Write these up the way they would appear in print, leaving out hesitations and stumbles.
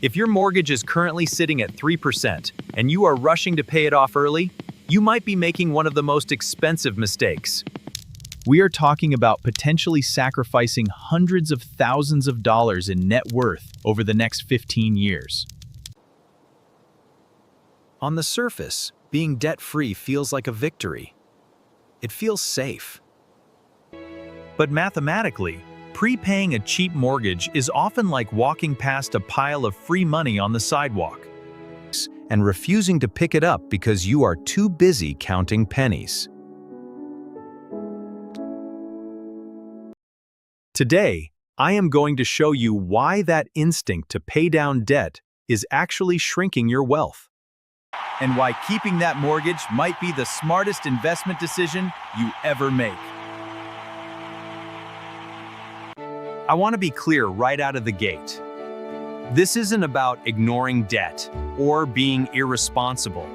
If your mortgage is currently sitting at 3% and you are rushing to pay it off early, you might be making one of the most expensive mistakes. We are talking about potentially sacrificing hundreds of thousands of dollars in net worth over the next 15 years. On the surface, being debt-free feels like a victory. It feels safe. But mathematically, prepaying a cheap mortgage is often like walking past a pile of free money on the sidewalk and refusing to pick it up because you are too busy counting pennies. Today, I am going to show you why that instinct to pay down debt is actually shrinking your wealth, and why keeping that mortgage might be the smartest investment decision you ever make. I want to be clear right out of the gate. This isn't about ignoring debt or being irresponsible.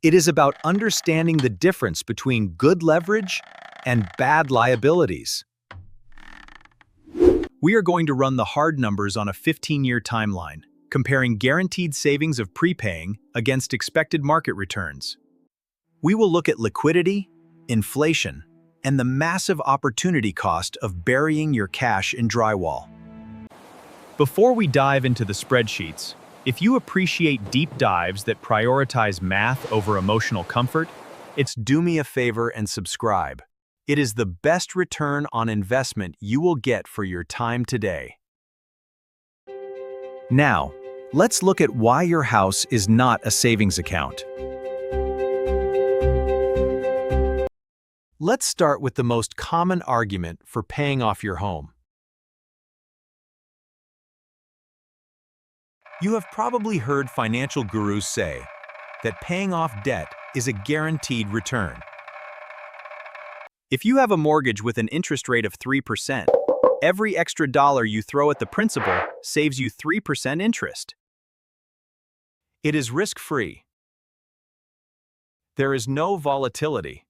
It is about understanding the difference between good leverage and bad liabilities. We are going to run the hard numbers on a 15-year timeline, comparing guaranteed savings of prepaying against expected market returns. We will look at liquidity, inflation, and the massive opportunity cost of burying your cash in drywall. Before we dive into the spreadsheets, if you appreciate deep dives that prioritize math over emotional comfort, do me a favor and subscribe. It is the best return on investment you will get for your time today. Now, let's look at why your house is not a savings account. Let's start with the most common argument for paying off your home. You have probably heard financial gurus say that paying off debt is a guaranteed return. If you have a mortgage with an interest rate of 3%, every extra dollar you throw at the principal saves you 3% interest. It is risk-free. There is no volatility.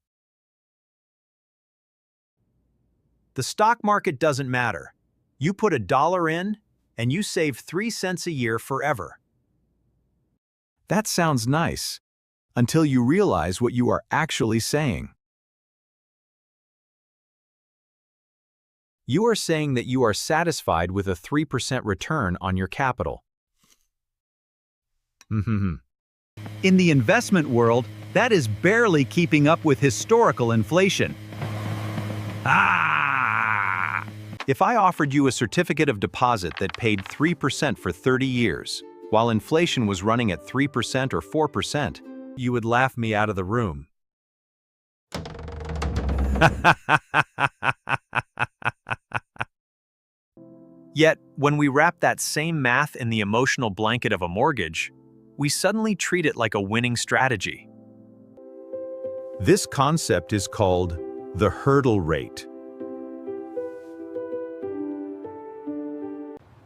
The stock market doesn't matter. You put $1 in, and you save 3 cents a year forever. That sounds nice, until you realize what you are actually saying. You are saying that you are satisfied with a 3% return on your capital. In the investment world, that is barely keeping up with historical inflation. If I offered you a certificate of deposit that paid 3% for 30 years, while inflation was running at 3% or 4%, you would laugh me out of the room. Yet, when we wrap that same math in the emotional blanket of a mortgage, we suddenly treat it like a winning strategy. This concept is called the hurdle rate.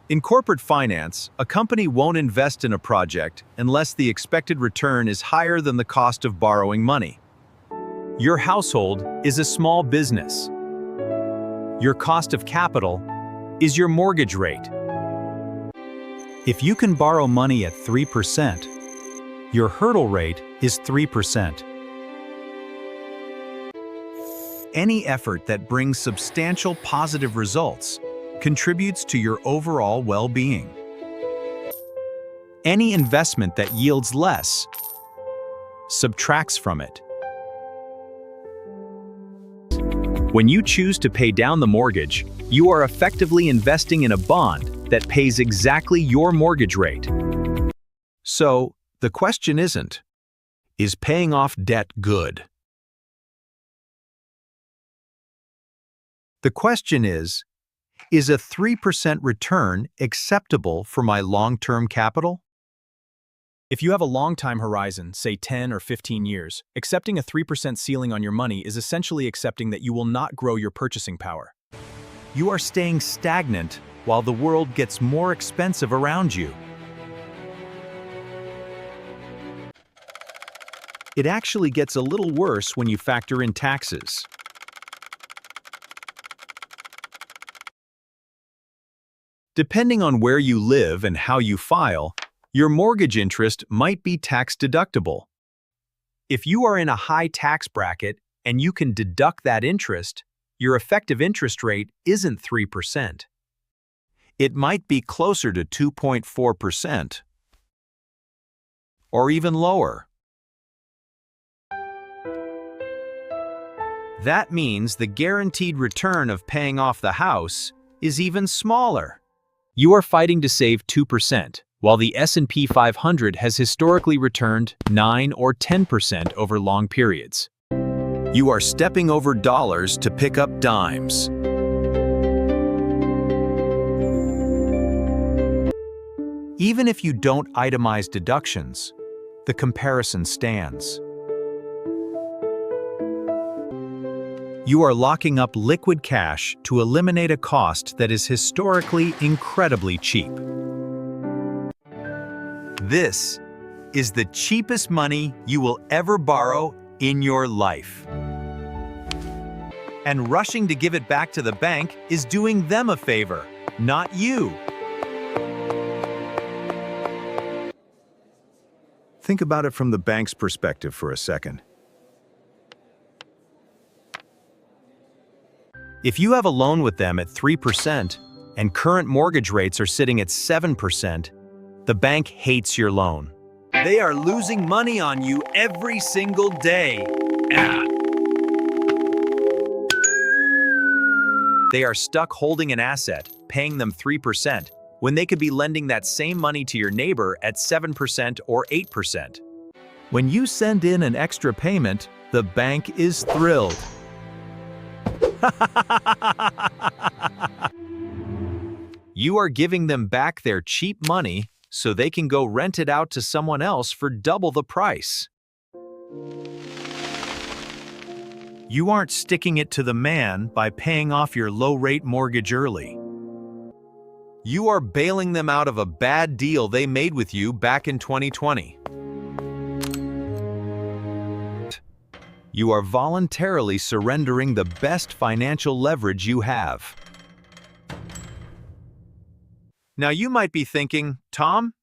In corporate finance, a company won't invest in a project unless the expected return is higher than the cost of borrowing money. Your household is a small business. Your cost of capital is your mortgage rate. If you can borrow money at 3%, your hurdle rate is 3%. Any effort that brings substantial positive results contributes to your overall well-being. Any investment that yields less subtracts from it. When you choose to pay down the mortgage, you are effectively investing in a bond that pays exactly your mortgage rate. So, the question isn't, is paying off debt good? The question is a 3% return acceptable for my long-term capital? If you have a long time horizon, say 10 or 15 years, accepting a 3% ceiling on your money is essentially accepting that you will not grow your purchasing power. You are staying stagnant while the world gets more expensive around you. It actually gets a little worse when you factor in taxes. Depending on where you live and how you file, your mortgage interest might be tax-deductible. If you are in a high tax bracket and you can deduct that interest, your effective interest rate isn't 3%. It might be closer to 2.4% or even lower. That means the guaranteed return of paying off the house is even smaller. You are fighting to save 2%, while the S&P 500 has historically returned 9 or 10% over long periods. You are stepping over dollars to pick up dimes. Even if you don't itemize deductions, the comparison stands. You are locking up liquid cash to eliminate a cost that is historically incredibly cheap. This is the cheapest money you will ever borrow in your life. And rushing to give it back to the bank is doing them a favor, not you. Think about it from the bank's perspective for a second. If you have a loan with them at 3% and current mortgage rates are sitting at 7%, the bank hates your loan. They are losing money on you every single day. They are stuck holding an asset, paying them 3%, when they could be lending that same money to your neighbor at 7% or 8%. When you send in an extra payment, the bank is thrilled. You are giving them back their cheap money so they can go rent it out to someone else for double the price. You aren't sticking it to the man by paying off your low-rate mortgage early. You are bailing them out of a bad deal they made with you back in 2020. You are voluntarily surrendering the best financial leverage you have. Now you might be thinking, Tom,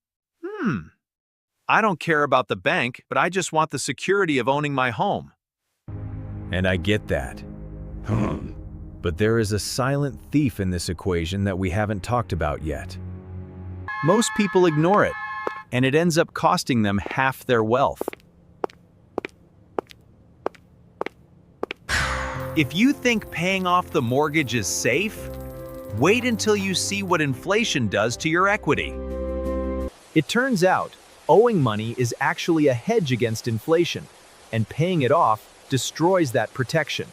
I don't care about the bank, but I just want the security of owning my home. And I get that. But there is a silent thief in this equation that we haven't talked about yet. Most people ignore it, and it ends up costing them half their wealth. If you think paying off the mortgage is safe, wait until you see what inflation does to your equity. It turns out, owing money is actually a hedge against inflation, and paying it off destroys that protection.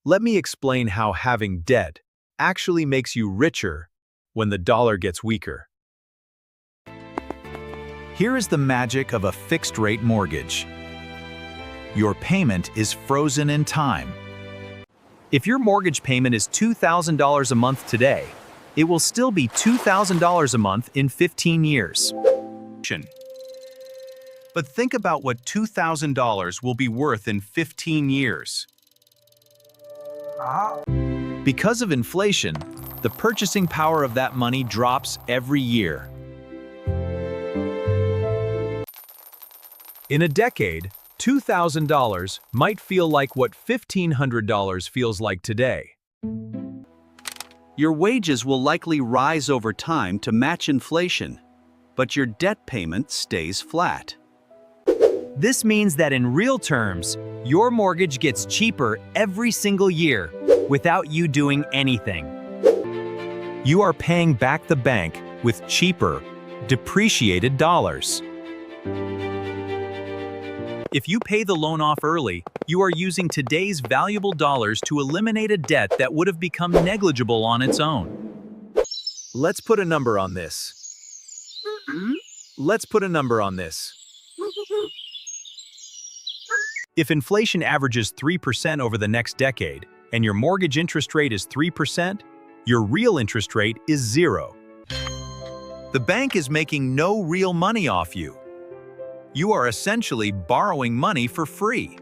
Let me explain how having debt actually makes you richer when the dollar gets weaker. Here is the magic of a fixed-rate mortgage. Your payment is frozen in time. If your mortgage payment is $2,000 a month today, it will still be $2,000 a month in 15 years. But think about what $2,000 will be worth in 15 years. Because of inflation, the purchasing power of that money drops every year. In a decade, $2,000 might feel like what $1,500 feels like today. Your wages will likely rise over time to match inflation, but your debt payment stays flat. This means that in real terms, your mortgage gets cheaper every single year without you doing anything. You are paying back the bank with cheaper, depreciated dollars. If you pay the loan off early, you are using today's valuable dollars to eliminate a debt that would have become negligible on its own. Let's put a number on this. If inflation averages 3% over the next decade, and your mortgage interest rate is 3%, your real interest rate is 0. The bank is making no real money off you. You are essentially borrowing money for free.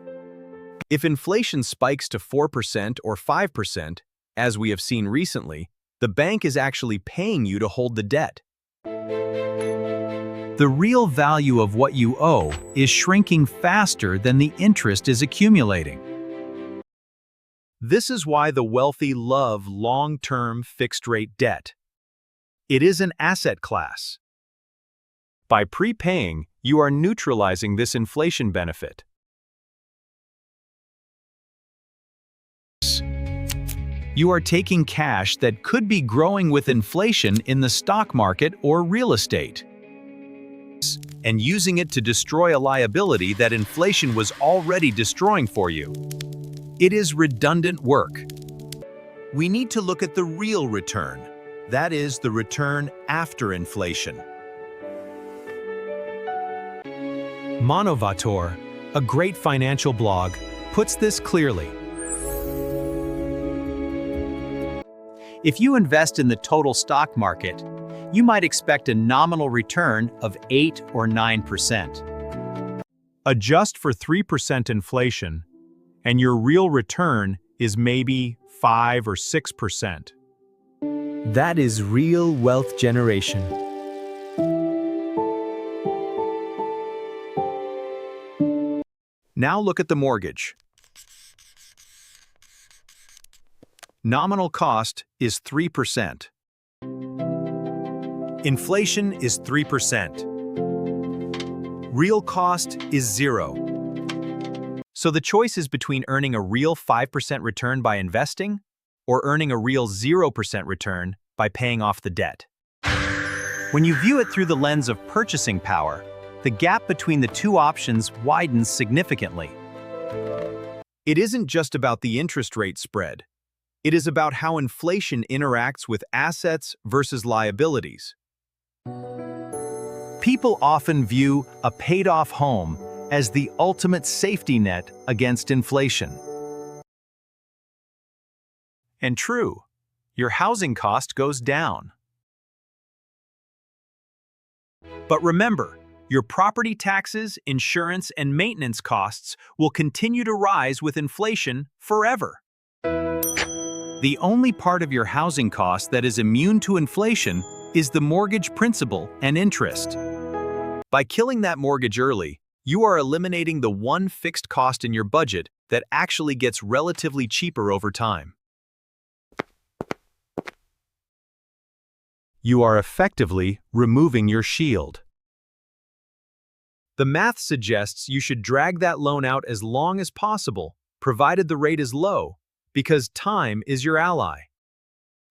If inflation spikes to 4% or 5%, as we have seen recently, The bank is actually paying you to hold the debt. The real value of what you owe is shrinking faster than the interest is accumulating. This is why the wealthy love long-term fixed-rate debt. It is an asset class. By prepaying, you are neutralizing this inflation benefit. You are taking cash that could be growing with inflation in the stock market or real estate, and using it to destroy a liability that inflation was already destroying for you. It is redundant work. We need to look at the real return. That is the return after inflation. Monovator, a great financial blog, puts this clearly. If you invest in the total stock market, you might expect a nominal return of 8 or 9%. Adjust for 3% inflation, and your real return is maybe 5 or 6%. That is real wealth generation. Now look at the mortgage. Nominal cost is 3%. Inflation is 3%. Real cost is 0. So the choice is between earning a real 5% return by investing or earning a real 0% return by paying off the debt. When you view it through the lens of purchasing power, the gap between the two options widens significantly. It isn't just about the interest rate spread. It is about how inflation interacts with assets versus liabilities. People often view a paid-off home as the ultimate safety net against inflation. And true, your housing cost goes down. But remember, your property taxes, insurance, and maintenance costs will continue to rise with inflation forever. The only part of your housing cost that is immune to inflation is the mortgage principal and interest. By killing that mortgage early, you are eliminating the one fixed cost in your budget that actually gets relatively cheaper over time. You are effectively removing your shield. The math suggests you should drag that loan out as long as possible, provided the rate is low, because time is your ally.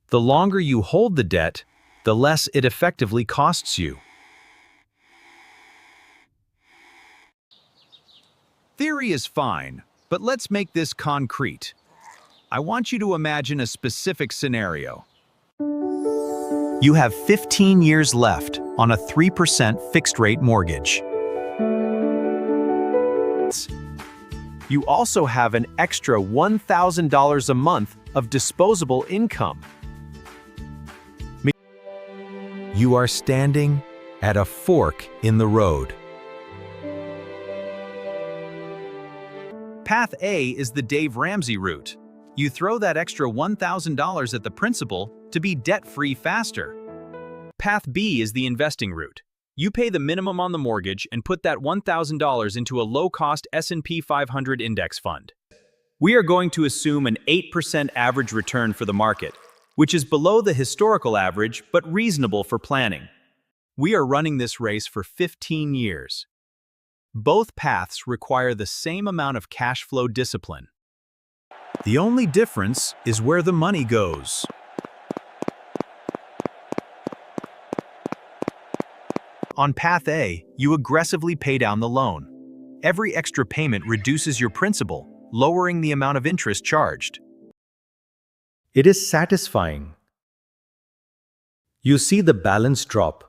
The longer you hold the debt, the less it effectively costs you. Theory is fine, but let's make this concrete. I want you to imagine a specific scenario. You have 15 years left on a 3% fixed-rate mortgage. You also have an extra $1,000 a month of disposable income. You are standing at a fork in the road. Path A is the Dave Ramsey route. You throw that extra $1,000 at the principal to be debt-free faster. Path B is the investing route. You pay the minimum on the mortgage and put that $1,000 into a low-cost S&P 500 index fund. We are going to assume an 8% average return for the market, which is below the historical average but reasonable for planning. We are running this race for 15 years. Both paths require the same amount of cash flow discipline. The only difference is where the money goes. On Path A, you aggressively pay down the loan. Every extra payment reduces your principal, lowering the amount of interest charged. It is satisfying. You see the balance drop.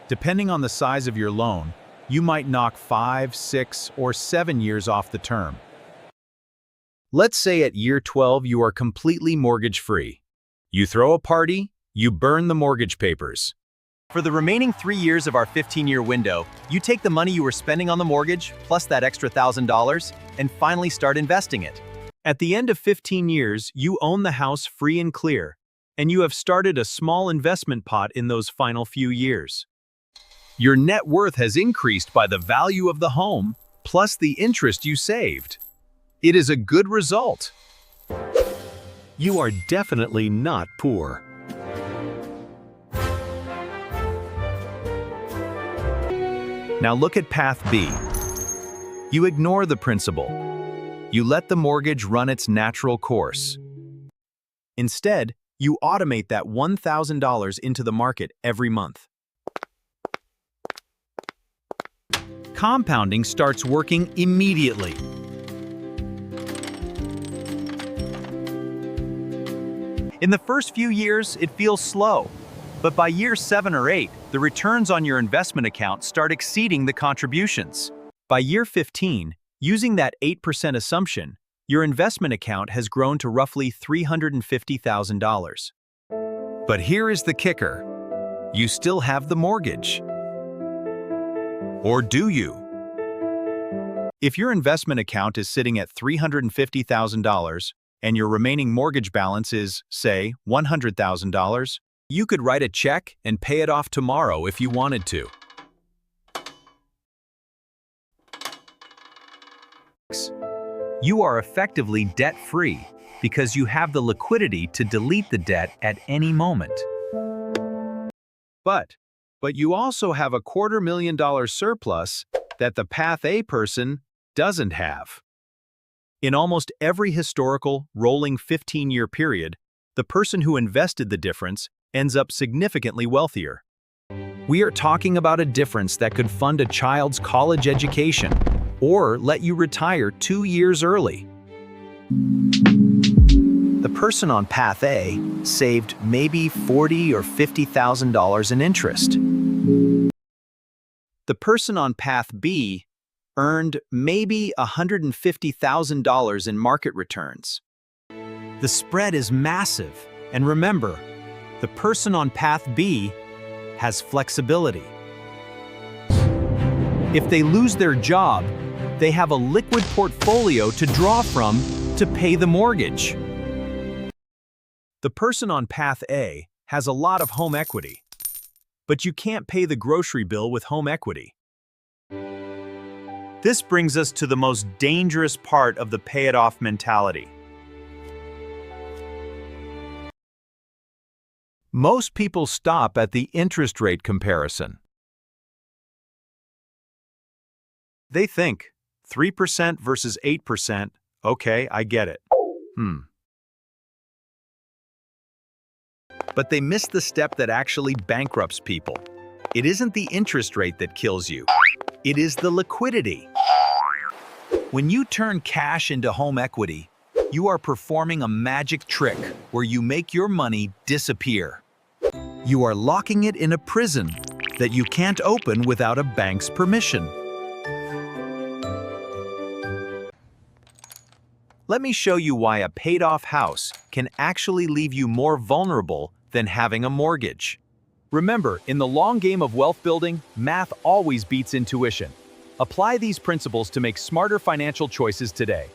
Depending on the size of your loan, you might knock 5, 6, or 7 years off the term. Let's say at year 12 you are completely mortgage-free. You throw a party, you burn the mortgage papers. For the remaining 3 years of our 15-year window, you take the money you were spending on the mortgage, plus that extra $1,000, and finally start investing it. At the end of 15 years, you own the house free and clear, and you have started a small investment pot in those final few years. Your net worth has increased by the value of the home, plus the interest you saved. It is a good result. You are definitely not poor. Now look at path B. You ignore the principal. You let the mortgage run its natural course. Instead, you automate that $1,000 into the market every month. Compounding starts working immediately. In the first few years, it feels slow, but by year 7 or 8, the returns on your investment account start exceeding the contributions. By year 15, using that 8% assumption, your investment account has grown to roughly $350,000. But here is the kicker. You still have the mortgage. Or do you? If your investment account is sitting at $350,000 and your remaining mortgage balance is, say, $100,000, you could write a check and pay it off tomorrow if you wanted to. You are effectively debt-free because you have the liquidity to delete the debt at any moment. But you also have a $250,000 surplus that the Path A person doesn't have. In almost every historical, rolling 15-year period, the person who invested the difference ends up significantly wealthier. We are talking about a difference that could fund a child's college education or let you retire 2 years early. The person on Path A saved maybe $40,000 or $50,000 in interest. The person on Path B earned maybe $150,000 in market returns. The spread is massive, and remember, the person on Path B has flexibility. If they lose their job, they have a liquid portfolio to draw from to pay the mortgage. The person on Path A has a lot of home equity, but you can't pay the grocery bill with home equity. This brings us to the most dangerous part of the pay-it-off mentality. Most people stop at the interest rate comparison. They think, 3% versus 8%, okay, I get it. But they miss the step that actually bankrupts people. It isn't the interest rate that kills you. It is the liquidity. When you turn cash into home equity, you are performing a magic trick where you make your money disappear. You are locking it in a prison that you can't open without a bank's permission. Let me show you why a paid-off house can actually leave you more vulnerable than having a mortgage. Remember, in the long game of wealth building, math always beats intuition. Apply these principles to make smarter financial choices today.